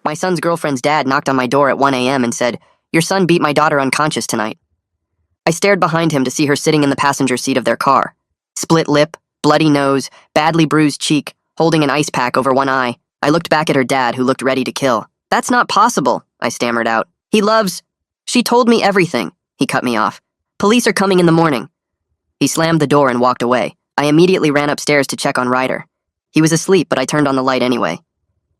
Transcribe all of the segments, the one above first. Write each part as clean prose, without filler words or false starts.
My son's girlfriend's dad knocked on my door at 1 a.m. and said, "Your son beat my daughter unconscious tonight." I stared behind him to see her sitting in the passenger seat of their car. Split lip, bloody nose, badly bruised cheek, holding an ice pack over one eye. I looked back at her dad, who looked ready to kill. "That's not possible," I stammered out. "He loves—" "She told me everything," he cut me off. "Police are coming in the morning." He slammed the door and walked away. I immediately ran upstairs to check on Ryder. He was asleep, but I turned on the light anyway.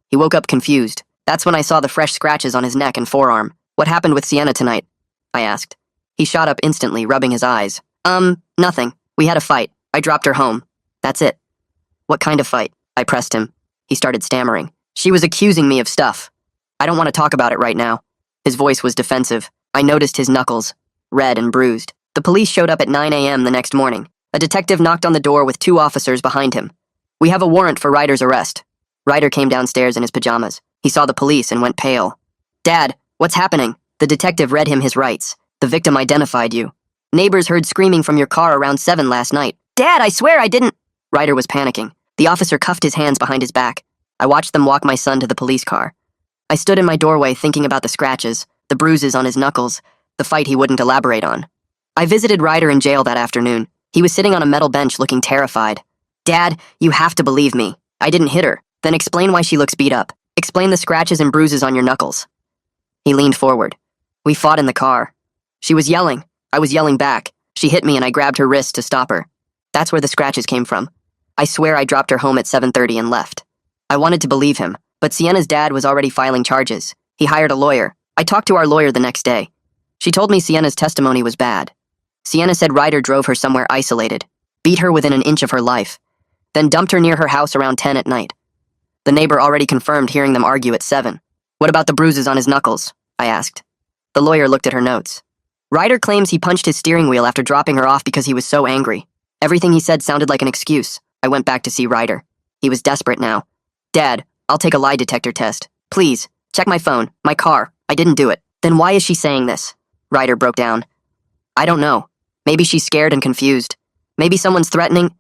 He woke up confused. That's when I saw the fresh scratches on his neck and forearm. "What happened with Sienna tonight?" I asked. He shot up instantly, rubbing his eyes. Nothing. We had a fight. I dropped her home. That's it." "What kind of fight?" I pressed him. He started stammering. "She was accusing me of stuff. I don't want to talk about it right now." His voice was defensive. I noticed his knuckles, red and bruised. The police showed up at 9 a.m. the next morning. A detective knocked on the door with 2 officers behind him. "We have a warrant for Ryder's arrest." Ryder came downstairs in his pajamas. He saw the police and went pale. "Dad, what's happening?" The detective read him his rights. "The victim identified you. Neighbors heard screaming from your car around 7 last night." "Dad, I swear I didn't—" Ryder was panicking. The officer cuffed his hands behind his back. I watched them walk my son to the police car. I stood in my doorway thinking about the scratches, the bruises on his knuckles, the fight he wouldn't elaborate on. I visited Ryder in jail that afternoon. He was sitting on a metal bench looking terrified. "Dad, you have to believe me. I didn't hit her." "Then explain why she looks beat up. Explain the scratches and bruises on your knuckles." He leaned forward. "We fought in the car. She was yelling. I was yelling back. She hit me and I grabbed her wrist to stop her. That's where the scratches came from. I swear I dropped her home at 7:30 and left." I wanted to believe him, but Sienna's dad was already filing charges. He hired a lawyer. I talked to our lawyer the next day. She told me Sienna's testimony was bad. Sienna said Ryder drove her somewhere isolated, beat her within an inch of her life, then dumped her near her house around 10 at night. The neighbor already confirmed hearing them argue at 7. "What about the bruises on his knuckles?" I asked. The lawyer looked at her notes. "Ryder claims he punched his steering wheel after dropping her off because he was so angry. Everything he said sounded like an excuse." I went back to see Ryder. He was desperate now. "Dad, I'll take a lie detector test. Please, check my phone, my car. I didn't do it." "Then why is she saying this?" Ryder broke down. "I don't know. Maybe she's scared and confused. Maybe someone's threatening—"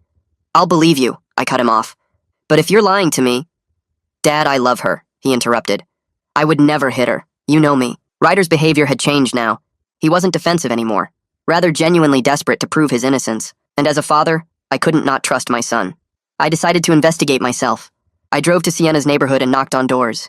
"I'll believe you," I cut him off. "But if you're lying to me—" "Dad, I love her," he interrupted. "I would never hit her. You know me." Ryder's behavior had changed now. He wasn't defensive anymore, rather genuinely desperate to prove his innocence. And as a father, I couldn't not trust my son. I decided to investigate myself. I drove to Sienna's neighborhood and knocked on doors.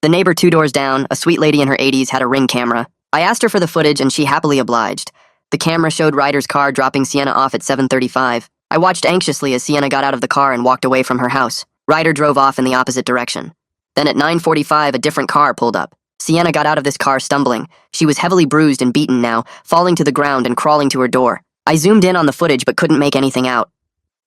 The neighbor 2 doors down, a sweet lady in her 80s, had a Ring camera. I asked her for the footage and she happily obliged. The camera showed Ryder's car dropping Sienna off at 7:35. I watched anxiously as Sienna got out of the car and walked away from her house. Ryder drove off in the opposite direction. Then at 9:45, a different car pulled up. Sienna got out of this car stumbling. She was heavily bruised and beaten now, falling to the ground and crawling to her door. I zoomed in on the footage but couldn't make anything out.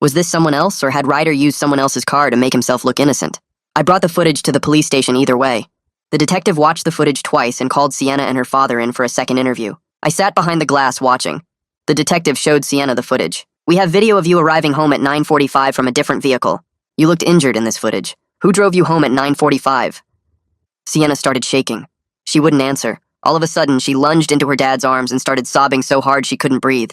Was this someone else, or had Ryder used someone else's car to make himself look innocent? I brought the footage to the police station either way. The detective watched the footage twice and called Sienna and her father in for a second interview. I sat behind the glass watching. The detective showed Sienna the footage. "We have video of you arriving home at 9:45 from a different vehicle. You looked injured in this footage. Who drove you home at 9:45? Sienna started shaking. She wouldn't answer. All of a sudden, she lunged into her dad's arms and started sobbing so hard she couldn't breathe.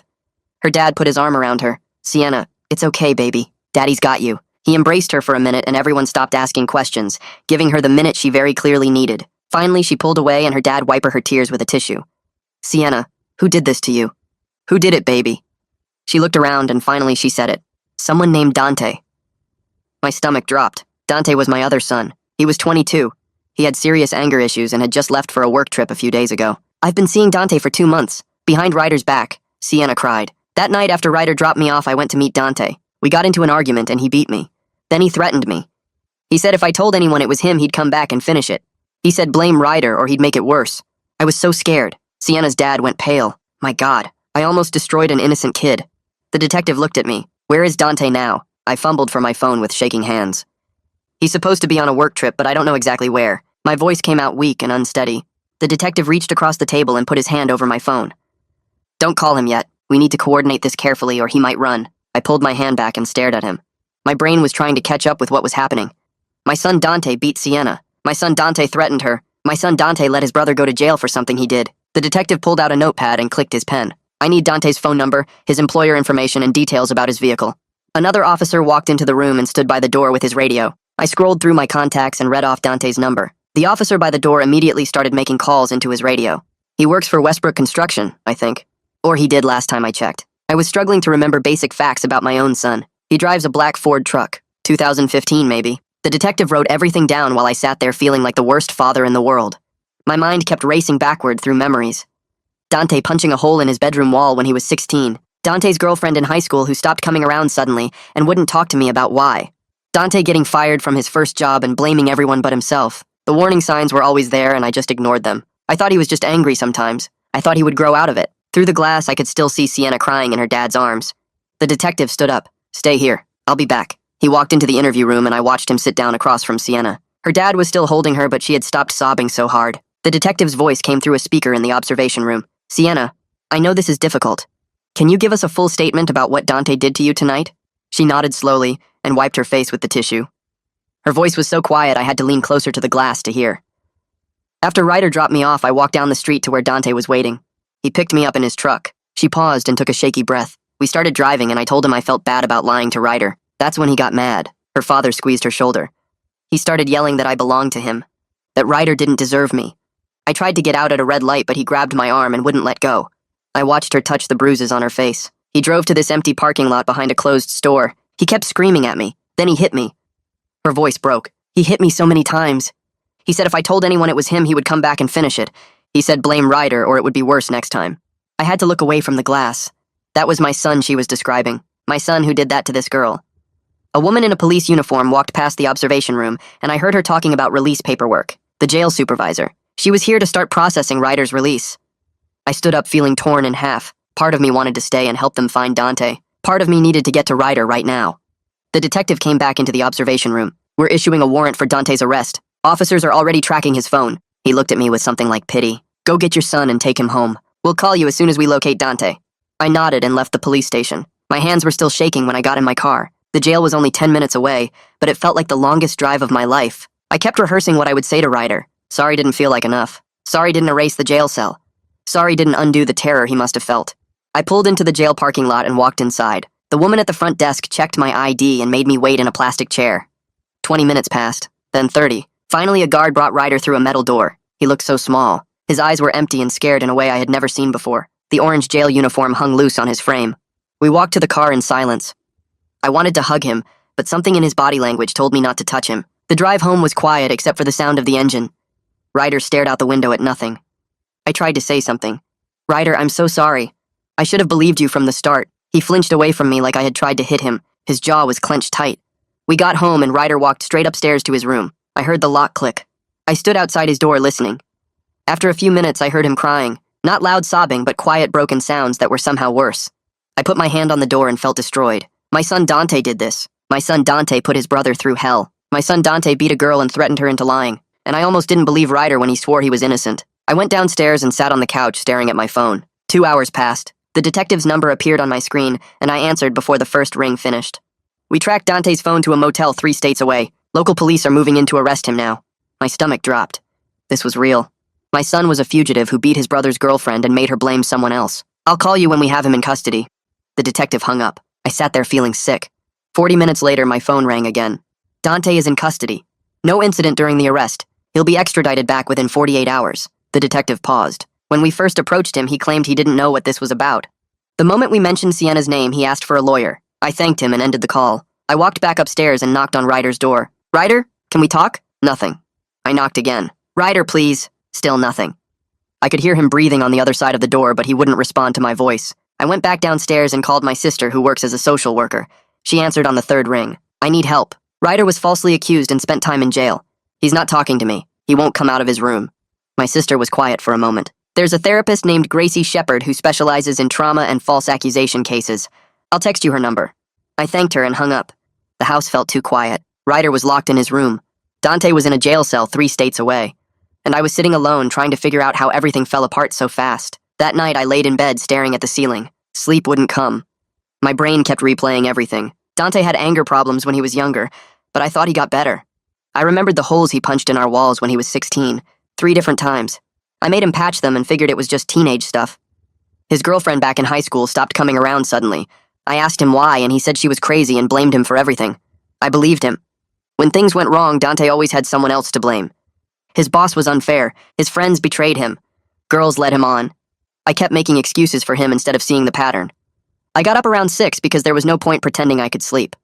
Her dad put his arm around her. "Sienna, it's okay, baby. Daddy's got you." He embraced her for a minute and everyone stopped asking questions, giving her the minute she very clearly needed. Finally, she pulled away and her dad wiped her tears with a tissue. "Sienna, who did this to you? Who did it, baby?" She looked around and finally she said it. "Someone named Dante." My stomach dropped. Dante was my other son. He was 22. He had serious anger issues and had just left for a work trip a few days ago. "I've been seeing Dante for 2 months. Behind Ryder's back," Sienna cried. "That night after Ryder dropped me off, I went to meet Dante. We got into an argument and he beat me. Then he threatened me. He said if I told anyone it was him, he'd come back and finish it. He said blame Ryder or he'd make it worse. I was so scared." Sienna's dad went pale. "My God, I almost destroyed an innocent kid." The detective looked at me. "Where is Dante now?" I fumbled for my phone with shaking hands. "He's supposed to be on a work trip, but I don't know exactly where." My voice came out weak and unsteady. The detective reached across the table and put his hand over my phone. "Don't call him yet. We need to coordinate this carefully or he might run." I pulled my hand back and stared at him. My brain was trying to catch up with what was happening. My son Dante beat Sienna. My son Dante threatened her. My son Dante let his brother go to jail for something he did. The detective pulled out a notepad and clicked his pen. "I need Dante's phone number, his employer information, and details about his vehicle." Another officer walked into the room and stood by the door with his radio. I scrolled through my contacts and read off Dante's number. The officer by the door immediately started making calls into his radio. He works for Westbrook Construction, I think. Or he did last time I checked. I was struggling to remember basic facts about my own son. He drives a black Ford truck. 2015, maybe. The detective wrote everything down while I sat there feeling like the worst father in the world. My mind kept racing backward through memories. Dante punching a hole in his bedroom wall when he was 16. Dante's girlfriend in high school who stopped coming around suddenly and wouldn't talk to me about why. Dante getting fired from his first job and blaming everyone but himself. The warning signs were always there and I just ignored them. I thought he was just angry sometimes. I thought he would grow out of it. Through the glass, I could still see Sienna crying in her dad's arms. The detective stood up. Stay here. I'll be back. He walked into the interview room and I watched him sit down across from Sienna. Her dad was still holding her, but she had stopped sobbing so hard. The detective's voice came through a speaker in the observation room. Sienna, I know this is difficult. Can you give us a full statement about what Dante did to you tonight? She nodded slowly and wiped her face with the tissue. Her voice was so quiet I had to lean closer to the glass to hear. After Ryder dropped me off, I walked down the street to where Dante was waiting. He picked me up in his truck. She paused and took a shaky breath. We started driving and I told him I felt bad about lying to Ryder. That's when he got mad. Her father squeezed her shoulder. He started yelling that I belonged to him, that Ryder didn't deserve me. I tried to get out at a red light, but he grabbed my arm and wouldn't let go. I watched her touch the bruises on her face. He drove to this empty parking lot behind a closed store. He kept screaming at me. Then he hit me. Her voice broke. He hit me so many times. He said if I told anyone it was him, he would come back and finish it. He said blame Ryder or it would be worse next time. I had to look away from the glass. That was my son she was describing. My son who did that to this girl. A woman in a police uniform walked past the observation room, and I heard her talking about release paperwork. The jail supervisor. She was here to start processing Ryder's release. I stood up feeling torn in half. Part of me wanted to stay and help them find Dante. Part of me needed to get to Ryder right now. The detective came back into the observation room. We're issuing a warrant for Dante's arrest. Officers are already tracking his phone. He looked at me with something like pity. Go get your son and take him home. We'll call you as soon as we locate Dante. I nodded and left the police station. My hands were still shaking when I got in my car. The jail was only 10 minutes away, but it felt like the longest drive of my life. I kept rehearsing what I would say to Ryder. Sorry didn't feel like enough. Sorry didn't erase the jail cell. Sorry didn't undo the terror he must have felt. I pulled into the jail parking lot and walked inside. The woman at the front desk checked my ID and made me wait in a plastic chair. 20 minutes passed, then 30. Finally, a guard brought Ryder through a metal door. He looked so small. His eyes were empty and scared in a way I had never seen before. The orange jail uniform hung loose on his frame. We walked to the car in silence. I wanted to hug him, but something in his body language told me not to touch him. The drive home was quiet except for the sound of the engine. Ryder stared out the window at nothing. I tried to say something. Ryder, I'm so sorry. I should have believed you from the start. He flinched away from me like I had tried to hit him. His jaw was clenched tight. We got home and Ryder walked straight upstairs to his room. I heard the lock click. I stood outside his door listening. After a few minutes, I heard him crying. Not loud sobbing, but quiet broken sounds that were somehow worse. I put my hand on the door and felt destroyed. My son Dante did this. My son Dante put his brother through hell. My son Dante beat a girl and threatened her into lying. And I almost didn't believe Ryder when he swore he was innocent. I went downstairs and sat on the couch staring at my phone. 2 hours passed. The detective's number appeared on my screen, and I answered before the first ring finished. We tracked Dante's phone to a motel 3 states away. Local police are moving in to arrest him now. My stomach dropped. This was real. My son was a fugitive who beat his brother's girlfriend and made her blame someone else. I'll call you when we have him in custody. The detective hung up. I sat there feeling sick. 40 minutes later, my phone rang again. Dante is in custody. No incident during the arrest. He'll be extradited back within 48 hours. The detective paused. When we first approached him, he claimed he didn't know what this was about. The moment we mentioned Sienna's name, he asked for a lawyer. I thanked him and ended the call. I walked back upstairs and knocked on Ryder's door. Ryder, can we talk? Nothing. I knocked again. Ryder, please. Still nothing. I could hear him breathing on the other side of the door, but he wouldn't respond to my voice. I went back downstairs and called my sister, who works as a social worker. She answered on the 3rd ring. I need help. Ryder was falsely accused and spent time in jail. He's not talking to me. He won't come out of his room. My sister was quiet for a moment. There's a therapist named Gracie Shepard who specializes in trauma and false accusation cases. I'll text you her number. I thanked her and hung up. The house felt too quiet. Ryder was locked in his room. Dante was in a jail cell 3 states away. And I was sitting alone trying to figure out how everything fell apart so fast. That night I laid in bed staring at the ceiling. Sleep wouldn't come. My brain kept replaying everything. Dante had anger problems when he was younger, but I thought he got better. I remembered the holes he punched in our walls when he was 16, 3 different times. I made him patch them and figured it was just teenage stuff. His girlfriend back in high school stopped coming around suddenly. I asked him why, and he said she was crazy and blamed him for everything. I believed him. When things went wrong, Dante always had someone else to blame. His boss was unfair. His friends betrayed him. Girls led him on. I kept making excuses for him instead of seeing the pattern. I got up around 6 because there was no point pretending I could sleep.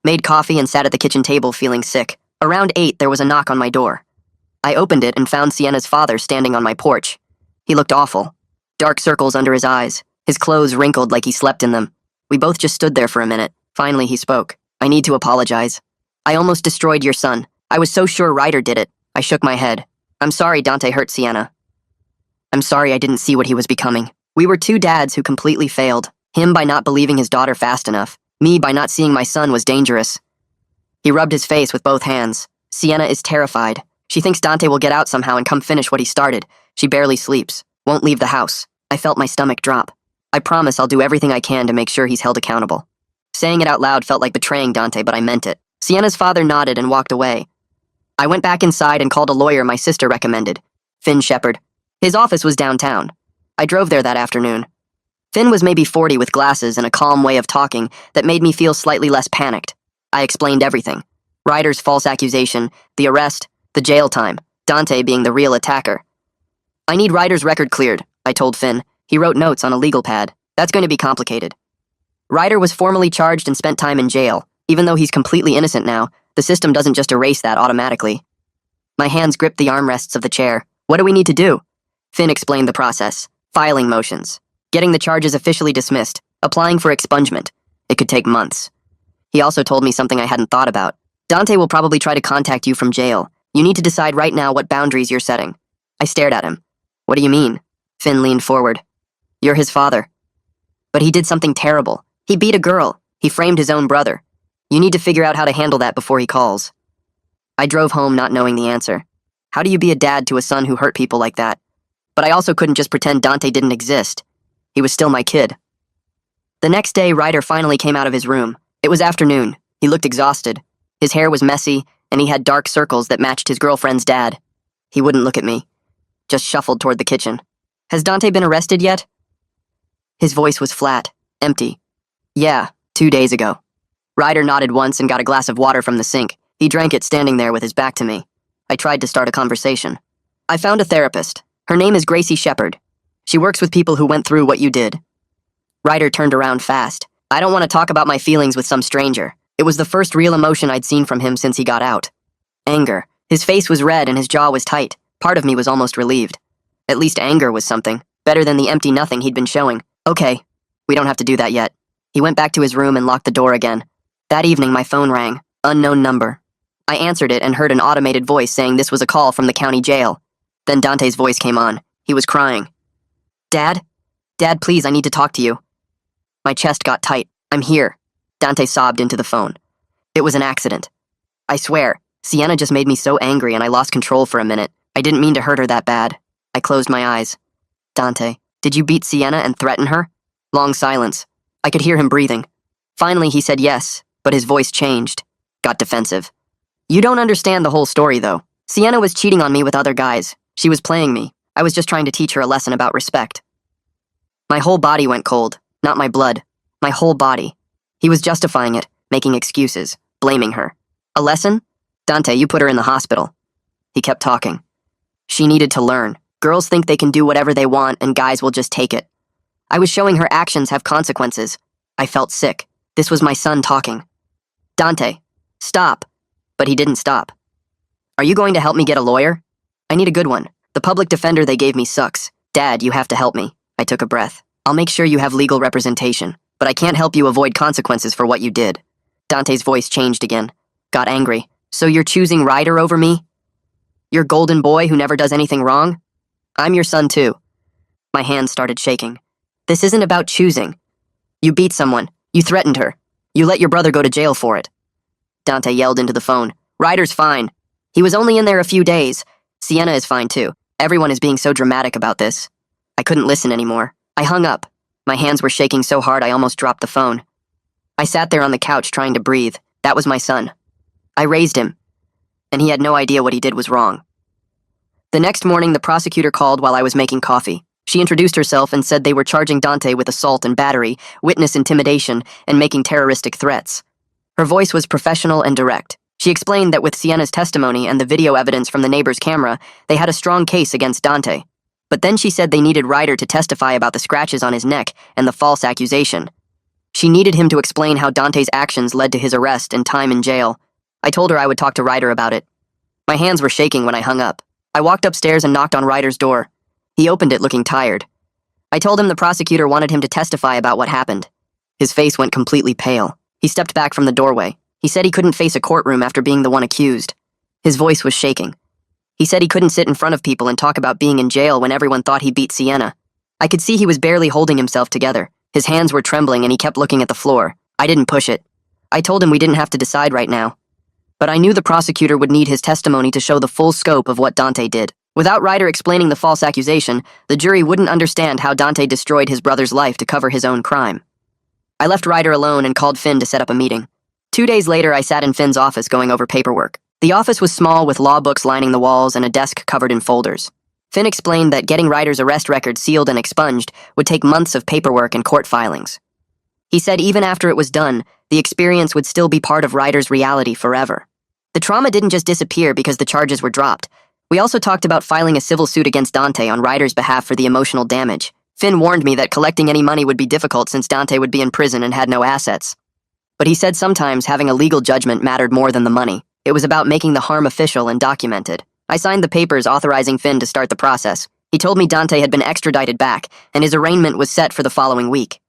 Made coffee and sat at the kitchen table feeling sick. Around 8, there was a knock on my door. I opened it and found Sienna's father standing on my porch. He looked awful. Dark circles under his eyes. His clothes wrinkled like he slept in them. We both just stood there for a minute. Finally, he spoke. I need to apologize. I almost destroyed your son. I was so sure Ryder did it. I shook my head. I'm sorry Dante hurt Sienna. I'm sorry I didn't see what he was becoming. We were two dads who completely failed. Him by not believing his daughter fast enough. Me by not seeing my son was dangerous. He rubbed his face with both hands. Sienna is terrified. She thinks Dante will get out somehow and come finish what he started. She barely sleeps. Won't leave the house. I felt my stomach drop. I promise I'll do everything I can to make sure he's held accountable. Saying it out loud felt like betraying Dante, but I meant it. Sienna's father nodded and walked away. I went back inside and called a lawyer my sister recommended, Finn Shepard. His office was downtown. I drove there that afternoon. Finn was maybe 40 with glasses and a calm way of talking that made me feel slightly less panicked. I explained everything. Ryder's false accusation, the arrest, the jail time, Dante being the real attacker. I need Ryder's record cleared, I told Finn. He wrote notes on a legal pad. That's going to be complicated. Ryder was formally charged and spent time in jail. Even though he's completely innocent now, the system doesn't just erase that automatically. My hands gripped the armrests of the chair. What do we need to do? Finn explained the process. Filing motions. Getting the charges officially dismissed. Applying for expungement. It could take months. He also told me something I hadn't thought about. Dante will probably try to contact you from jail. You need to decide right now what boundaries you're setting. I stared at him. What do you mean? Finn leaned forward. You're his father. But he did something terrible. He beat a girl. He framed his own brother. You need to figure out how to handle that before he calls. I drove home not knowing the answer. How do you be a dad to a son who hurt people like that? But I also couldn't just pretend Dante didn't exist. He was still my kid. The next day, Ryder finally came out of his room. It was afternoon. He looked exhausted. His hair was messy, and he had dark circles that matched his girlfriend's dad. He wouldn't look at me. Just shuffled toward the kitchen. Has Dante been arrested yet? His voice was flat, empty. Yeah, 2 days ago. Ryder nodded once and got a glass of water from the sink. He drank it standing there with his back to me. I tried to start a conversation. I found a therapist. Her name is Gracie Shepard. She works with people who went through what you did. Ryder turned around fast. I don't want to talk about my feelings with some stranger. It was the first real emotion I'd seen from him since he got out. Anger. His face was red and his jaw was tight. Part of me was almost relieved. At least anger was something. Better than the empty nothing he'd been showing. Okay, we don't have to do that yet. He went back to his room and locked the door again. That evening, my phone rang. Unknown number. I answered it and heard an automated voice saying this was a call from the county jail. Then Dante's voice came on. He was crying. Dad? Dad, please, I need to talk to you. My chest got tight. I'm here. Dante sobbed into the phone. It was an accident. I swear, Sienna just made me so angry and I lost control for a minute. I didn't mean to hurt her that bad. I closed my eyes. Dante, did you beat Sienna and threaten her? Long silence. I could hear him breathing. Finally, he said yes, but his voice changed. Got defensive. You don't understand the whole story, though. Sienna was cheating on me with other guys. She was playing me. I was just trying to teach her a lesson about respect. My whole body went cold. Not my blood. My whole body. He was justifying it, making excuses, blaming her. A lesson? Dante, you put her in the hospital. He kept talking. She needed to learn. Girls think they can do whatever they want and guys will just take it. I was showing her actions have consequences. I felt sick. This was my son talking. Dante, stop. But he didn't stop. Are you going to help me get a lawyer? I need a good one. The public defender they gave me sucks. Dad, you have to help me. I took a breath. I'll make sure you have legal representation, but I can't help you avoid consequences for what you did. Dante's voice changed again. Got angry. So you're choosing Ryder over me? Your golden boy who never does anything wrong? I'm your son too. My hands started shaking. This isn't about choosing. You beat someone. You threatened her. You let your brother go to jail for it. Dante yelled into the phone. Ryder's fine. He was only in there a few days. Sienna is fine too. Everyone is being so dramatic about this. I couldn't listen anymore. I hung up. My hands were shaking so hard I almost dropped the phone. I sat there on the couch trying to breathe. That was my son. I raised him, and he had no idea what he did was wrong. The next morning, the prosecutor called while I was making coffee. She introduced herself and said they were charging Dante with assault and battery, witness intimidation, and making terroristic threats. Her voice was professional and direct. She explained that with Sienna's testimony and the video evidence from the neighbor's camera, they had a strong case against Dante. But then she said they needed Ryder to testify about the scratches on his neck and the false accusation. She needed him to explain how Dante's actions led to his arrest and time in jail. I told her I would talk to Ryder about it. My hands were shaking when I hung up. I walked upstairs and knocked on Ryder's door. He opened it looking tired. I told him the prosecutor wanted him to testify about what happened. His face went completely pale. He stepped back from the doorway. He said he couldn't face a courtroom after being the one accused. His voice was shaking. He said he couldn't sit in front of people and talk about being in jail when everyone thought he beat Sienna. I could see he was barely holding himself together. His hands were trembling and he kept looking at the floor. I didn't push it. I told him we didn't have to decide right now. But I knew the prosecutor would need his testimony to show the full scope of what Dante did. Without Ryder explaining the false accusation, the jury wouldn't understand how Dante destroyed his brother's life to cover his own crime. I left Ryder alone and called Finn to set up a meeting. 2 days later, I sat in Finn's office going over paperwork. The office was small with law books lining the walls and a desk covered in folders. Finn explained that getting Ryder's arrest record sealed and expunged would take months of paperwork and court filings. He said even after it was done, the experience would still be part of Ryder's reality forever. The trauma didn't just disappear because the charges were dropped. We also talked about filing a civil suit against Dante on Ryder's behalf for the emotional damage. Finn warned me that collecting any money would be difficult since Dante would be in prison and had no assets. But he said sometimes having a legal judgment mattered more than the money. It was about making the harm official and documented. I signed the papers authorizing Finn to start the process. He told me Dante had been extradited back, and his arraignment was set for the following week.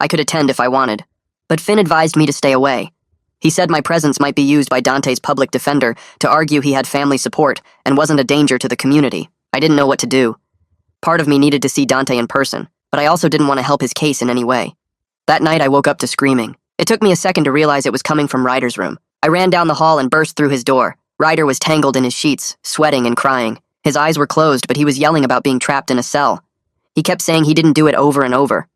I could attend if I wanted, but Finn advised me to stay away. He said my presence might be used by Dante's public defender to argue he had family support and wasn't a danger to the community. I didn't know what to do. Part of me needed to see Dante in person, but I also didn't want to help his case in any way. That night I woke up to screaming. It took me a second to realize it was coming from Ryder's room. I ran down the hall and burst through his door. Ryder was tangled in his sheets, sweating and crying. His eyes were closed, but he was yelling about being trapped in a cell. He kept saying he didn't do it over and over.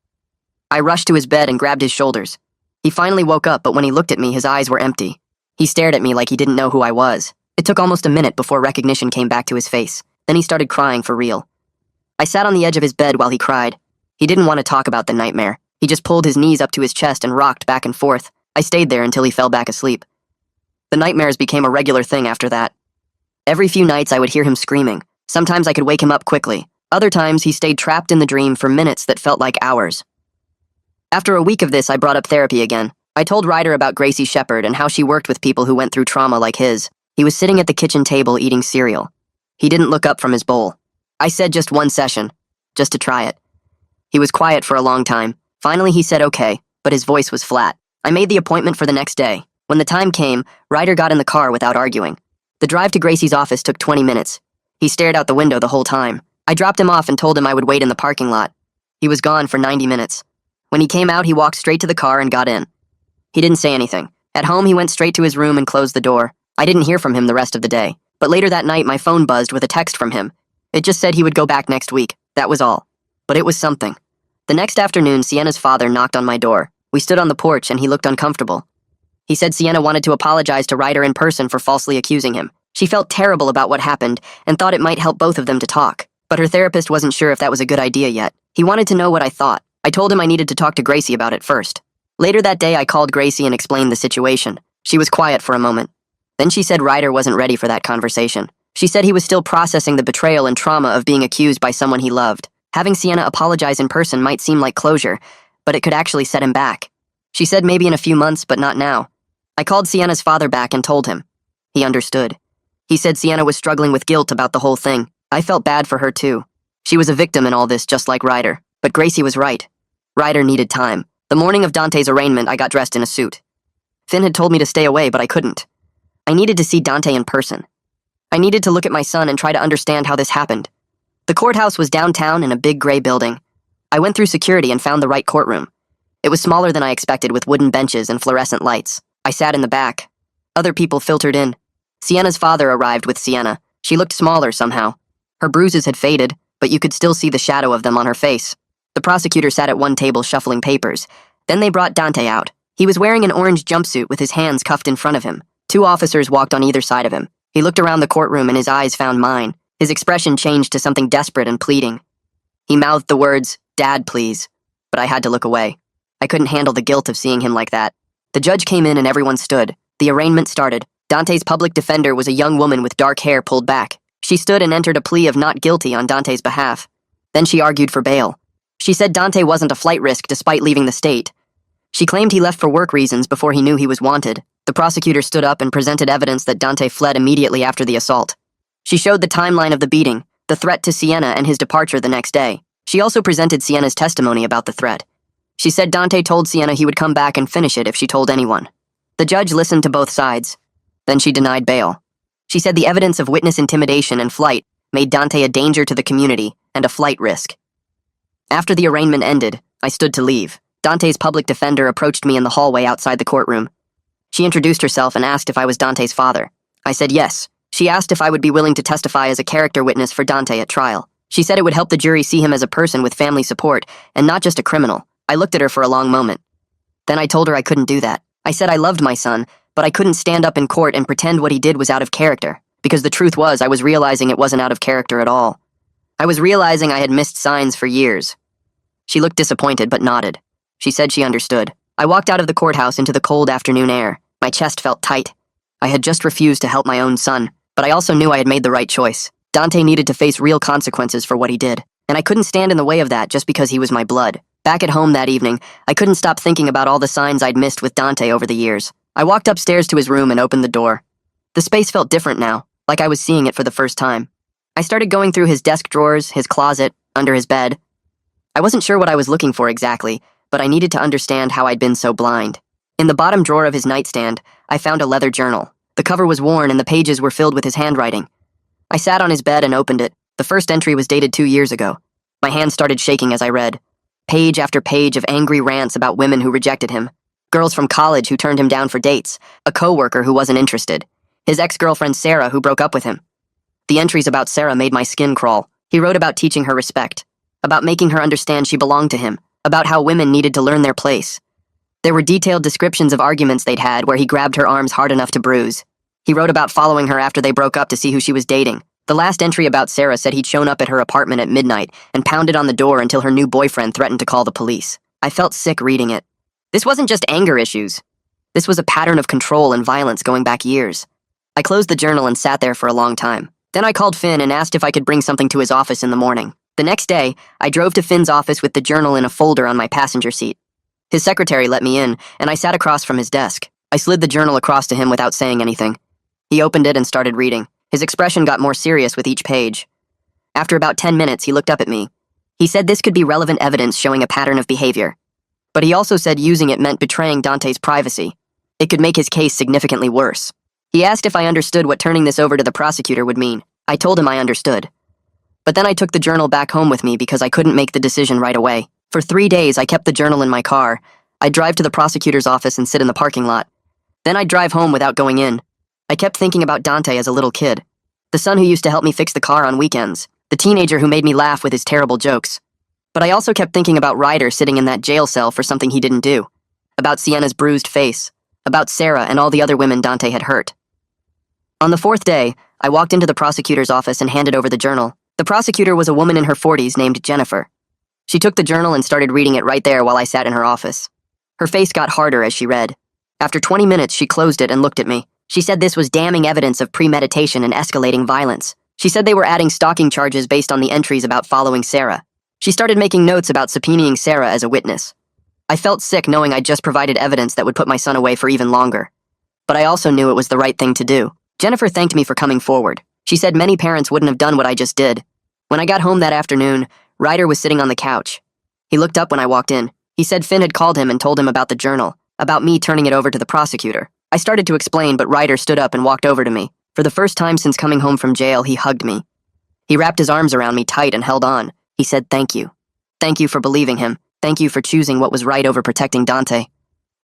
I rushed to his bed and grabbed his shoulders. He finally woke up, but when he looked at me, his eyes were empty. He stared at me like he didn't know who I was. It took almost a minute before recognition came back to his face. Then he started crying for real. I sat on the edge of his bed while he cried. He didn't want to talk about the nightmare. He just pulled his knees up to his chest and rocked back and forth. I stayed there until he fell back asleep. The nightmares became a regular thing after that. Every few nights I would hear him screaming. Sometimes I could wake him up quickly. Other times he stayed trapped in the dream for minutes that felt like hours. After a week of this, I brought up therapy again. I told Ryder about Gracie Shepard and how she worked with people who went through trauma like his. He was sitting at the kitchen table eating cereal. He didn't look up from his bowl. I said just one session, just to try it. He was quiet for a long time. Finally he said okay, but his voice was flat. I made the appointment for the next day. When the time came, Ryder got in the car without arguing. The drive to Gracie's office took 20 minutes. He stared out the window the whole time. I dropped him off and told him I would wait in the parking lot. He was gone for 90 minutes. When he came out, he walked straight to the car and got in. He didn't say anything. At home, he went straight to his room and closed the door. I didn't hear from him the rest of the day. But later that night, my phone buzzed with a text from him. It just said he would go back next week. That was all. But it was something. The next afternoon, Sienna's father knocked on my door. We stood on the porch and he looked uncomfortable. He said Sienna wanted to apologize to Ryder in person for falsely accusing him. She felt terrible about what happened and thought it might help both of them to talk. But her therapist wasn't sure if that was a good idea yet. He wanted to know what I thought. I told him I needed to talk to Gracie about it first. Later that day, I called Gracie and explained the situation. She was quiet for a moment. Then she said Ryder wasn't ready for that conversation. She said he was still processing the betrayal and trauma of being accused by someone he loved. Having Sienna apologize in person might seem like closure, but it could actually set him back. She said maybe in a few months, but not now. I called Sienna's father back and told him. He understood. He said Sienna was struggling with guilt about the whole thing. I felt bad for her too. She was a victim in all this, just like Ryder. But Gracie was right. Ryder needed time. The morning of Dante's arraignment, I got dressed in a suit. Finn had told me to stay away, but I couldn't. I needed to see Dante in person. I needed to look at my son and try to understand how this happened. The courthouse was downtown in a big gray building. I went through security and found the right courtroom. It was smaller than I expected with wooden benches and fluorescent lights. I sat in the back. Other people filtered in. Sienna's father arrived with Sienna. She looked smaller somehow. Her bruises had faded, but you could still see the shadow of them on her face. The prosecutor sat at one table shuffling papers. Then they brought Dante out. He was wearing an orange jumpsuit with his hands cuffed in front of him. 2 officers walked on either side of him. He looked around the courtroom and his eyes found mine. His expression changed to something desperate and pleading. He mouthed the words, "Dad, please," but I had to look away. I couldn't handle the guilt of seeing him like that. The judge came in and everyone stood. The arraignment started. Dante's public defender was a young woman with dark hair pulled back. She stood and entered a plea of not guilty on Dante's behalf. Then she argued for bail. She said Dante wasn't a flight risk despite leaving the state. She claimed he left for work reasons before he knew he was wanted. The prosecutor stood up and presented evidence that Dante fled immediately after the assault. She showed the timeline of the beating, the threat to Sienna, and his departure the next day. She also presented Sienna's testimony about the threat. She said Dante told Sienna he would come back and finish it if she told anyone. The judge listened to both sides. Then she denied bail. She said the evidence of witness intimidation and flight made Dante a danger to the community and a flight risk. After the arraignment ended, I stood to leave. Dante's public defender approached me in the hallway outside the courtroom. She introduced herself and asked if I was Dante's father. I said yes. She asked if I would be willing to testify as a character witness for Dante at trial. She said it would help the jury see him as a person with family support and not just a criminal. I looked at her for a long moment. Then I told her I couldn't do that. I said I loved my son, but I couldn't stand up in court and pretend what he did was out of character, because the truth was I was realizing it wasn't out of character at all. I was realizing I had missed signs for years. She looked disappointed but nodded. She said she understood. I walked out of the courthouse into the cold afternoon air. My chest felt tight. I had just refused to help my own son, but I also knew I had made the right choice. Dante needed to face real consequences for what he did, and I couldn't stand in the way of that just because he was my blood. Back at home that evening, I couldn't stop thinking about all the signs I'd missed with Dante over the years. I walked upstairs to his room and opened the door. The space felt different now, like I was seeing it for the first time. I started going through his desk drawers, his closet, under his bed. I wasn't sure what I was looking for exactly, but I needed to understand how I'd been so blind. In the bottom drawer of his nightstand, I found a leather journal. The cover was worn and the pages were filled with his handwriting. I sat on his bed and opened it. The first entry was dated 2 years ago. My hands started shaking as I read. Page after page of angry rants about women who rejected him. Girls from college who turned him down for dates. A coworker who wasn't interested. His ex-girlfriend Sarah who broke up with him. The entries about Sarah made my skin crawl. He wrote about teaching her respect. About making her understand she belonged to him. About how women needed to learn their place. There were detailed descriptions of arguments they'd had where he grabbed her arms hard enough to bruise. He wrote about following her after they broke up to see who she was dating. The last entry about Sarah said he'd shown up at her apartment at midnight and pounded on the door until her new boyfriend threatened to call the police. I felt sick reading it. This wasn't just anger issues. This was a pattern of control and violence going back years. I closed the journal and sat there for a long time. Then I called Finn and asked if I could bring something to his office in the morning. The next day, I drove to Finn's office with the journal in a folder on my passenger seat. His secretary let me in, and I sat across from his desk. I slid the journal across to him without saying anything. He opened it and started reading. His expression got more serious with each page. After about 10 minutes, he looked up at me. He said this could be relevant evidence showing a pattern of behavior. But he also said using it meant betraying Dante's privacy. It could make his case significantly worse. He asked if I understood what turning this over to the prosecutor would mean. I told him I understood. But then I took the journal back home with me because I couldn't make the decision right away. For 3 days, I kept the journal in my car. I'd drive to the prosecutor's office and sit in the parking lot. Then I'd drive home without going in. I kept thinking about Dante as a little kid. The son who used to help me fix the car on weekends. The teenager who made me laugh with his terrible jokes. But I also kept thinking about Ryder sitting in that jail cell for something he didn't do. About Sienna's bruised face. About Sarah and all the other women Dante had hurt. On the 4th day, I walked into the prosecutor's office and handed over the journal. The prosecutor was a woman in her 40s named Jennifer. She took the journal and started reading it right there while I sat in her office. Her face got harder as she read. After 20 minutes, she closed it and looked at me. She said this was damning evidence of premeditation and escalating violence. She said they were adding stalking charges based on the entries about following Sarah. She started making notes about subpoenaing Sarah as a witness. I felt sick knowing I'd just provided evidence that would put my son away for even longer. But I also knew it was the right thing to do. Jennifer thanked me for coming forward. She said many parents wouldn't have done what I just did. When I got home that afternoon, Ryder was sitting on the couch. He looked up when I walked in. He said Finn had called him and told him about the journal, about me turning it over to the prosecutor. I started to explain, but Ryder stood up and walked over to me. For the first time since coming home from jail, he hugged me. He wrapped his arms around me tight and held on. He said thank you. Thank you for believing him. Thank you for choosing what was right over protecting Dante.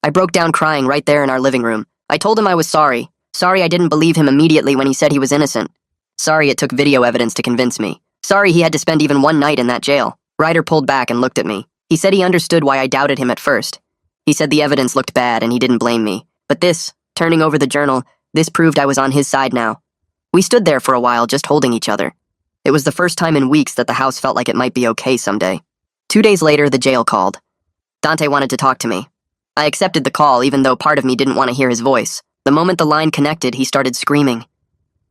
I broke down crying right there in our living room. I told him I was sorry. Sorry I didn't believe him immediately when he said he was innocent. Sorry it took video evidence to convince me. Sorry he had to spend even one night in that jail. Ryder pulled back and looked at me. He said he understood why I doubted him at first. He said the evidence looked bad and he didn't blame me. But this, turning over the journal, this proved I was on his side now. We stood there for a while just holding each other. It was the first time in weeks that the house felt like it might be okay someday. 2 days later, the jail called. Dante wanted to talk to me. I accepted the call even though part of me didn't want to hear his voice. The moment the line connected, he started screaming.